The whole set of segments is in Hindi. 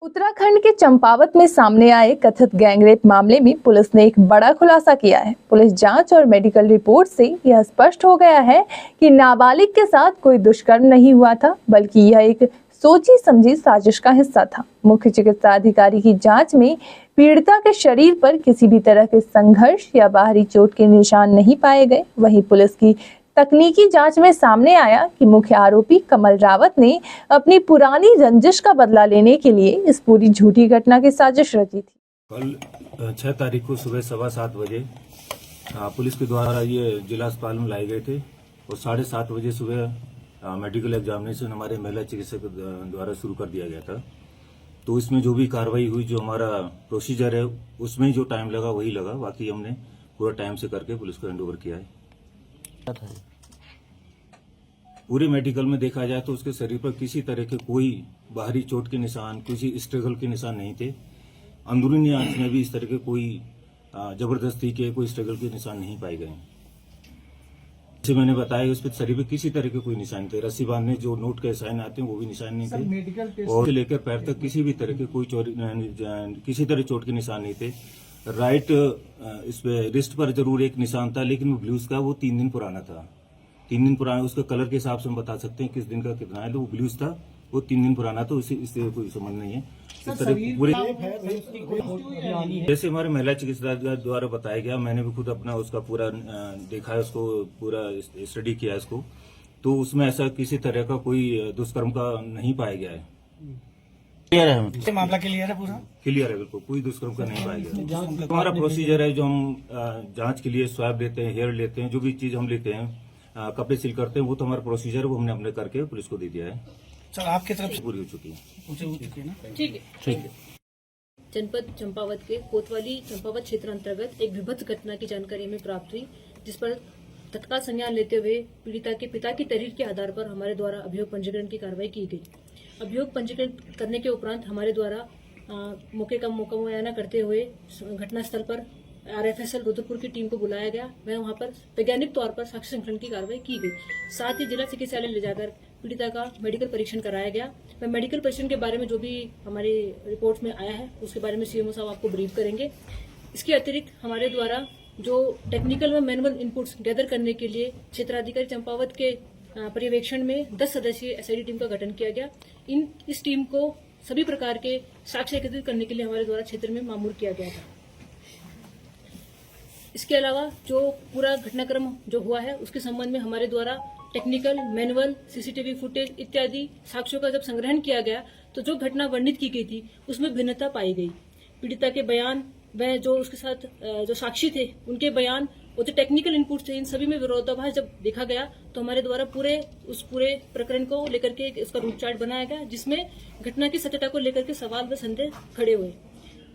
उत्तराखंड के चंपावत में सामने आए कथित गैंगरेप मामले में पुलिस ने एक बड़ा खुलासा किया है। पुलिस जांच और मेडिकल रिपोर्ट से यह स्पष्ट हो गया है कि नाबालिग के साथ कोई दुष्कर्म नहीं हुआ था, बल्कि यह एक सोची समझी साजिश का हिस्सा था। मुख्य चिकित्सा अधिकारी की जांच में पीड़िता के शरीर पर किसी भी तरह के संघर्ष या बाहरी चोट के निशान नहीं पाए गए। वहीं पुलिस की तकनीकी जांच में सामने आया कि मुख्य आरोपी कमल रावत ने अपनी पुरानी रंजिश का बदला लेने के लिए इस पूरी झूठी घटना की साजिश रची थी। कल 6 तारीख को सुबह 7:15 बजे पुलिस के द्वारा ये जिला अस्पताल में लाए गए थे और 7:30 बजे सुबह मेडिकल एग्जामिनेशन हमारे महिला चिकित्सक द्वारा शुरू कर दिया गया था। तो इसमें जो भी कार्रवाई हुई, जो हमारा प्रोसीजर है, उसमें जो टाइम लगा वही लगा, बाकी हमने पूरा टाइम से करके पुलिस को हैंडओवर किया है। पूरे मेडिकल में देखा जाए तो उसके शरीर पर किसी तरह के कोई बाहरी चोट के निशान, किसी स्ट्रगल के निशान नहीं थे। अंदरूनी आंच में भी इस तरह के कोई जबरदस्ती के, कोई स्ट्रगल के निशान नहीं पाए गए। जैसे मैंने बताया, उस पर शरीर पर किसी तरह के कोई निशान थे। रस्सी बांधने जो नोट के निशान आते हैं वो भी निशान नहीं थे, और लेकर पैर तक किसी भी तरह के कोई किसी तरह चोट के निशान नहीं थे। राइट इस पे रिस्ट पर जरूर एक निशान था, लेकिन वो ब्लूज का, वो 3 दिन पुराना था। 3 दिन पुराना, उसका कलर के हिसाब से हम बता सकते हैं किस दिन का कितना है। तो वो ब्लूज था, वो 3 दिन पुराना था, इससे कोई संबंध नहीं है। इस तरह पूरे जैसे हमारे महिला चिकित्सा द्वारा बताया गया, मैंने भी खुद अपना उसका पूरा देखा है, उसको पूरा स्टडी किया है इसको, तो उसमें ऐसा किसी तरह का कोई दुष्कर्म का नहीं पाया गया है। क्लियर है, मामला क्लियर है, पूरा क्लियर है, बिल्कुल कोई दुष्कर्म का नहीं पाया गया। हमारा प्रोसीजर है, जो हम जांच के लिए स्वैब लेते हैं, हेयर लेते हैं, जो भी चीज हम लेते हैं, कपड़े सील करते हैं, वो तो हमारा प्रोसीजर है, वो हमने अपने करके पुलिस को दे दिया है। चल, आपकी तरफ से पूरी हो चुकी है। ठीक है। जनपद चंपावत के कोतवाली चंपावत क्षेत्र अंतर्गत एक विभत्स घटना की जानकारी हमें प्राप्त हुई, जिस पर तत्काल संज्ञान लेते हुए पीड़िता के पिता की तहरीर के आधार पर हमारे द्वारा अभियोग पंजीकरण की कार्रवाई की गई। अभियोग पंजीकरण करने के उपरांत हमारे द्वारा मौके का मुआयना करते हुए घटनास्थल पर RFSL रुद्रपुर की टीम को बुलाया गया। वह वहां पर वैज्ञानिक तौर पर साक्ष्य संकलन की कार्रवाई की गई। साथ ही जिला चिकित्सालय ले जाकर पीड़िता का मेडिकल परीक्षण कराया गया। वह मेडिकल परीक्षण के बारे में जो भी हमारी रिपोर्ट में आया है, उसके बारे में CMO साहब आपको ब्रीफ करेंगे। इसके अतिरिक्त हमारे द्वारा जो टेक्निकल व मैनुअल इनपुट्स गैदर करने के लिए क्षेत्राधिकारी चंपावत के पर्यवेक्षण में 10 सदस्यीय SID टीम का गठन किया गया। इस टीम को सभी प्रकार के साक्ष्य एकत्रित करने के लिए हमारे द्वारा क्षेत्र में मामूर किया गया था। इसके अलावा जो पूरा घटनाक्रम जो हुआ है, उसके संबंध में हमारे द्वारा टेक्निकल, मैनुअल, CCTV फुटेज इत्यादि साक्ष्यों का जब संग्रहण किया गया, तो जो घटना वर्णित की गई थी उसमें भिन्नता पाई गई। पीड़िता के बयान, वह जो उसके साथ जो साक्षी थे उनके बयान और जो टेक्निकल इनपुट थे, इन सभी में विरोधाभास जब देखा गया, तो हमारे द्वारा पूरे प्रकरण को लेकर के इसका रूट चार्ट बनाया गया, जिसमें घटना की सत्यता को लेकर के सवाल व संदेह खड़े हुए।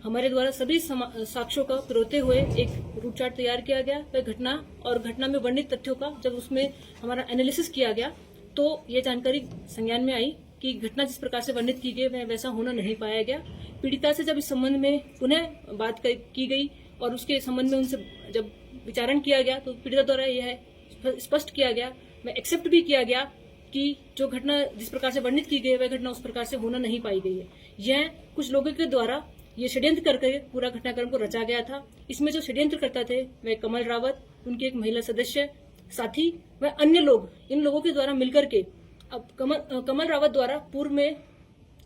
हमारे द्वारा सभी साक्ष्यों का पिरोते हुए एक रूट चार्ट तैयार किया गया। वह घटना और घटना में वर्णित तथ्यों का जब उसमें हमारा एनालिसिस किया गया, तो ये जानकारी संज्ञान में आई कि घटना जिस प्रकार से वर्णित की गई वह वैसा होना नहीं पाया गया। पीड़िता से जब इस संबंध में पुनः बात की गई और उसके संबंध में उनसे जब विचारण किया गया, तो पीड़िता द्वारा यह स्पष्ट किया गया, वह एक्सेप्ट भी किया गया कि जो घटना जिस प्रकार से वर्णित की गई, वह घटना उस प्रकार से होना नहीं पाई गई है। यह कुछ लोगों के द्वारा ये षड्यंत्र करके पूरा घटनाक्रम को रचा गया था। इसमें जो षड्यंत्र करता थे वह कमल रावत, उनकी एक महिला सदस्य, साथी व अन्य लोग, इन लोगों के द्वारा मिलकर के अब कमल रावत द्वारा पूर्व में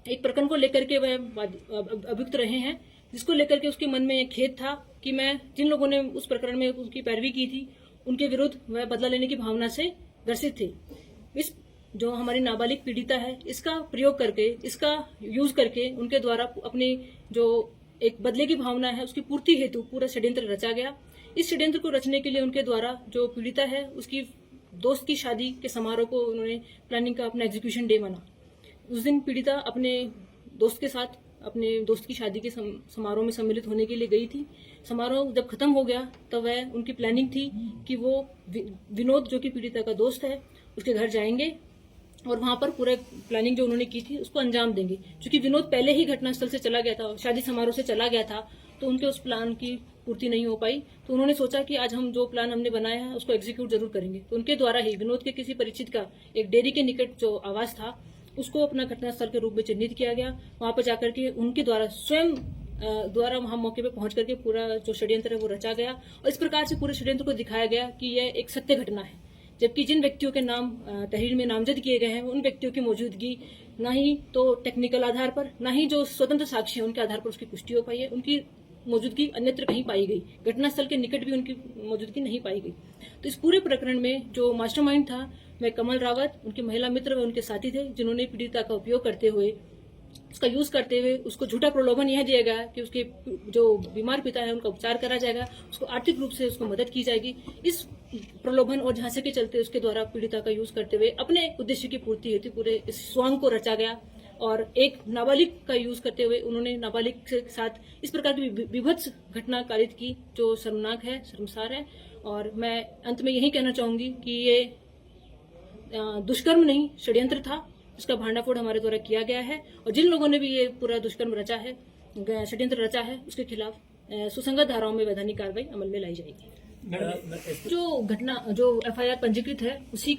एक प्रकरण को लेकर के वह अभियुक्त रहे हैं, जिसको लेकर के उसके मन में एक खेद था कि मैं जिन लोगों ने उस प्रकरण में उसकी पैरवी की थी, उनके विरुद्ध वह बदला लेने की भावना से ग्रसित थे। इस जो हमारी नाबालिग पीड़िता है, इसका प्रयोग करके, इसका यूज करके उनके द्वारा अपनी जो एक बदले की भावना है, उसकी पूर्ति हेतु पूरा षड्यंत्र रचा गया। इस षड्यंत्र को रचने के लिए उनके द्वारा जो पीड़िता है, उसकी दोस्त की शादी के समारोह को उन्होंने प्लानिंग का अपना एग्जीक्यूशन डे माना। उस दिन पीड़िता अपने दोस्त के साथ अपने दोस्त की शादी के समारोह में सम्मिलित होने के लिए गई थी। समारोह जब खत्म हो गया, तब वह उनकी प्लानिंग थी कि वो विनोद, जो कि पीड़िता का दोस्त है, उसके घर जाएंगे और वहां पर पूरा प्लानिंग जो उन्होंने की थी उसको अंजाम देंगे। क्योंकि विनोद पहले ही घटनास्थल से चला गया था, शादी समारोह से चला गया था, तो उनके उस प्लान की पूर्ति नहीं हो पाई। तो उन्होंने सोचा कि आज हम जो प्लान हमने बनाया है उसको एग्जीक्यूट जरूर करेंगे। तो उनके द्वारा ही विनोद के किसी परिचित का एक डेयरी के निकट जो आवास था, उसको अपना घटनास्थल के रूप में चिन्हित किया गया। वहां पर जाकर के उनके द्वारा स्वयं द्वारा वहां मौके पे पहुंच करके पूरा जो षड्यंत्र है वो रचा गया और इस प्रकार से पूरे षड्यंत्र को दिखाया गया कि यह एक सत्य घटना है। जबकि जिन व्यक्तियों के नाम तहरीर में नामजद किए गए हैं उन व्यक्तियों की मौजूदगी न ही तो टेक्निकल आधार पर, न ही जो स्वतंत्र साक्षी है उनके आधार पर उसकी पुष्टि हो पाई है। उनकी मौजूदगी अन्यत्र कहीं पाई गई, घटनास्थल के निकट भी उनकी मौजूदगी नहीं पाई गई। तो इस पूरे प्रकरण में जो मास्टरमाइंड था वह कमल रावत, उनके महिला मित्र व उनके साथी थे, जिन्होंने पीड़िता का उपयोग करते हुए, उसका यूज करते हुए उसको झूठा प्रलोभन यह दिया गया कि उसके जो बीमार पिता है उनका उपचार करा जाएगा, उसको आर्थिक रूप से उसको मदद की जाएगी। इस प्रलोभन और झांसे के चलते उसके द्वारा पीड़िता का यूज करते हुए अपने उद्देश्य की पूर्ति हेतु पूरे इस स्वांग को रचा गया और एक नाबालिग का यूज करते हुए उन्होंने नाबालिग के साथ इस प्रकार की विभत्स घटना कारित की जो शर्मनाक है, शर्मसार है। और मैं अंत में यही कहना चाहूंगी कि ये दुष्कर्म नहीं, षड्यंत्र था, इसका भांडाफोड़ हमारे द्वारा किया गया है और जिन लोगों ने भी ये पूरा दुष्कर्म रचा है, षड्यंत्र रचा है, उसके खिलाफ सुसंगत धाराओं में वैधानिक कार्रवाई अमल में लाई जाएगी। जो घटना जो एफआईआर पंजीकृत है उसी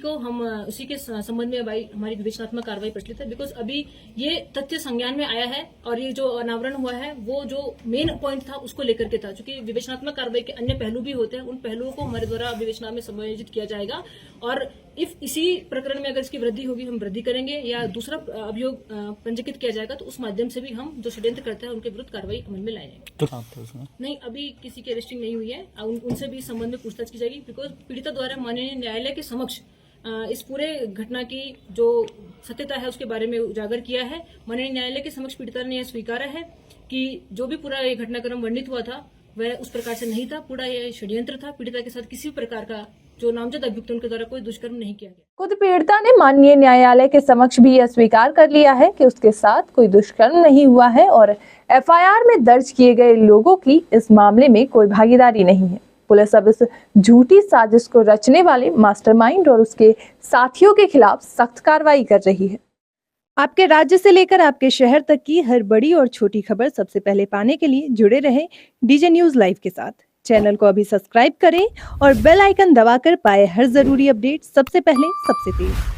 के संबंध में हमारी विवेचनात्मक कार्रवाई प्रचलित है। बिकॉज अभी ये तथ्य संज्ञान में आया है और ये जो अनावरण हुआ है वो जो मेन पॉइंट था उसको लेकर के था। क्योंकि विवेचनात्मक कार्रवाई के अन्य पहलू भी होते हैं, उन पहलुओं को हमारे द्वारा विवेचना में समायोजित किया जाएगा और इसी प्रकरण में अगर इसकी वृद्धि होगी हम वृद्धि करेंगे या दूसरा अभियोग पंजीकृत किया जाएगा तो उस माध्यम से भी हम जो षड्यंत्र करते हैं उनके विरुद्ध कार्रवाई अमल में लाएंगे। नहीं, अभी किसी की अरेस्टिंग नहीं हुई है, उनसे भी संबंध में पूछताछ की जाएगी। बिकॉज पीड़िता द्वारा माननीय न्यायालय के समक्ष इस पूरे घटना की जो सत्यता है उसके बारे में उजागर किया है। माननीय न्यायालय के समक्ष पीड़िता ने यह स्वीकारा है कि जो भी पूरा ये घटनाक्रम वर्णित हुआ था वह उस प्रकार से नहीं था, पूरा यह षड्यंत्र था। पीड़िता के साथ किसी प्रकार का जो नामजद अभियुक्त उनके द्वारा कोई दुष्कर्म नहीं किया गया। खुद पीड़िता ने माननीय न्यायालय के समक्ष भी यह स्वीकार कर लिया है कि उसके साथ कोई दुष्कर्म नहीं हुआ है और एफआईआर में दर्ज किए गए लोगों की इस मामले में कोई भागीदारी नहीं है। पुलिस अब इस झूठी साजिश को रचने वाले मास्टरमाइंड और उसके साथियों के खिलाफ सख्त कार्रवाई कर रही है। आपके राज्य से लेकर आपके शहर तक की हर बड़ी और छोटी खबर सबसे पहले पाने के लिए जुड़े रहें डीजे न्यूज लाइव के साथ। चैनल को अभी सब्सक्राइब करें और बेल आइकन दबाकर पाए हर जरूरी अपडेट सबसे पहले सबसे तेज।